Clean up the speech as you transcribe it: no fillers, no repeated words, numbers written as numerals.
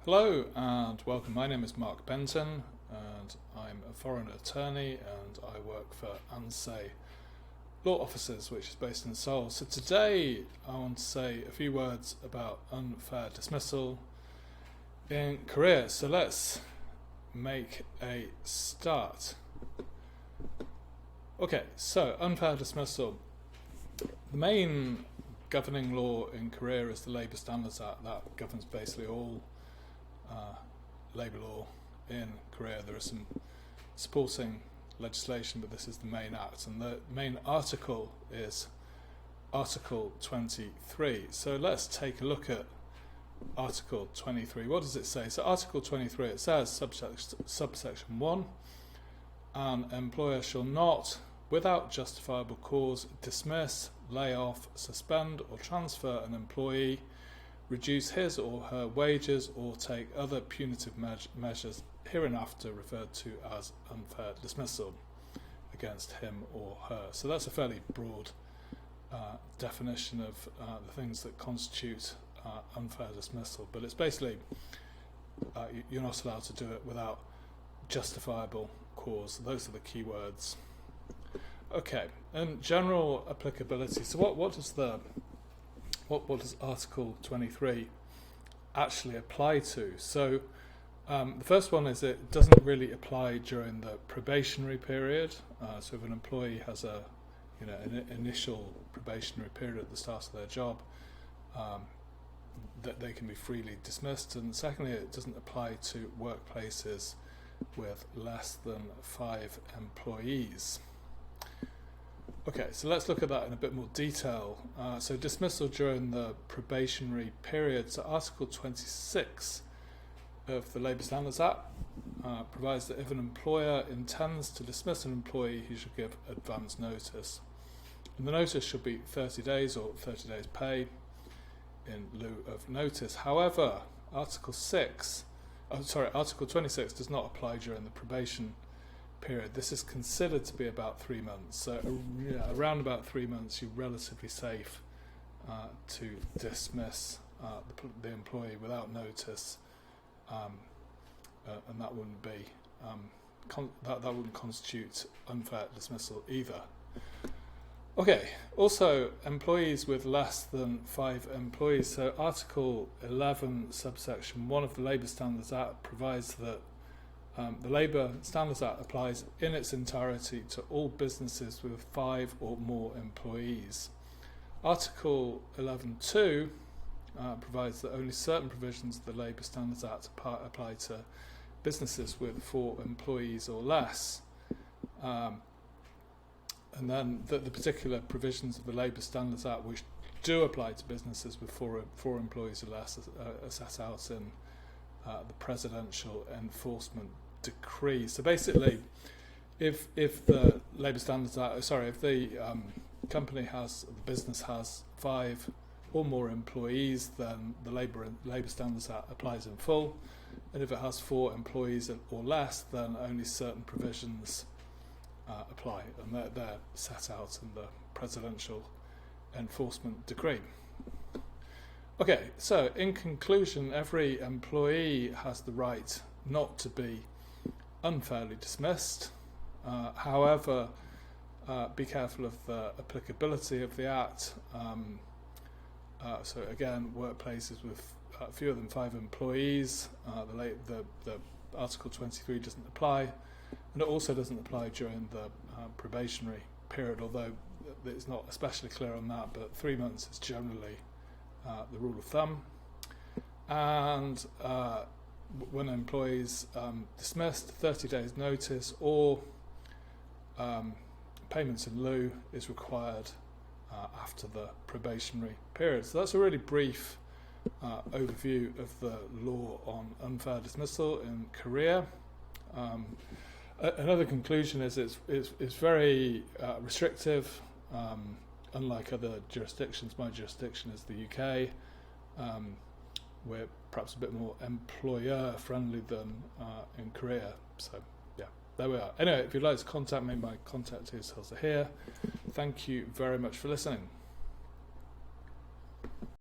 Hello and welcome. My name is Mark Benton and I'm a foreign attorney and I work for Hansan Law Offices, which is based in Seoul. So today I want to say a few words about unfair dismissal in Korea. So let's make a start. Okay, so unfair dismissal. The main governing law in Korea is the Labour Standards Act that governs basically all labour law in Korea. There is some supporting legislation, but this is the main act, and the main article is Article 23. So let's take a look at Article 23. What does it say? So Article 23, it says, subsection 1, an employer shall not, without justifiable cause, dismiss, lay off, suspend or transfer an employee, reduce his or her wages, or take other punitive measures hereinafter referred to as unfair dismissal against him or her. So that's a fairly broad definition of the things that constitute unfair dismissal, but it's basically you're not allowed to do it without justifiable cause. Those are the key words. Okay, and general applicability. So what does Article 23 actually apply to? So the first one is it doesn't really apply during the probationary period. So if an employee has an initial probationary period at the start of their job, that they can be freely dismissed. And secondly, it doesn't apply to workplaces with less than 5 employees. Okay, so let's look at that in a bit more detail. So dismissal during the probationary period. So Article 26 of the Labour Standards Act provides that if an employer intends to dismiss an employee, he should give advance notice. And the notice should be 30 days or 30 days pay in lieu of notice. However, Article 26 does not apply during the probation period. This is considered to be about 3 months. So around about 3 months, you're relatively safe to dismiss the employee without notice, and that wouldn't be that wouldn't constitute unfair dismissal either. Okay. Also, employees with less than 5 employees. So Article 11, subsection 1 of the Labour Standards Act provides that the Labour Standards Act applies in its entirety to all businesses with 5 or more employees. Article 11.2 provides that only certain provisions of the Labour Standards Act apply to businesses with 4 employees or less. And then the particular provisions of the Labour Standards Act which do apply to businesses with 4 employees or less are set out in the Presidential Enforcement Decree. So basically, if the Labour Standards Act, if the business has 5 or more employees, then the Labour Standards Act applies in full. And if it has 4 employees or less, then only certain provisions apply, and they're set out in the Presidential Enforcement Decree. Okay, so in conclusion, every employee has the right not to be unfairly dismissed. However, be careful of the applicability of the Act. So again, workplaces with fewer than 5 employees, the Article 23 doesn't apply, and it also doesn't apply during the probationary period, although it's not especially clear on that, but 3 months is generally the rule of thumb. And when an employee is dismissed, 30 days notice or payments in lieu is required after the probationary period. So that's a really brief overview of the law on unfair dismissal in Korea. Another conclusion is it's very restrictive. Unlike other jurisdictions, my jurisdiction is the UK. We're perhaps a bit more employer-friendly than in Korea. So, yeah, there we are. Anyway, if you'd like to contact me, my contact details are here. Thank you very much for listening.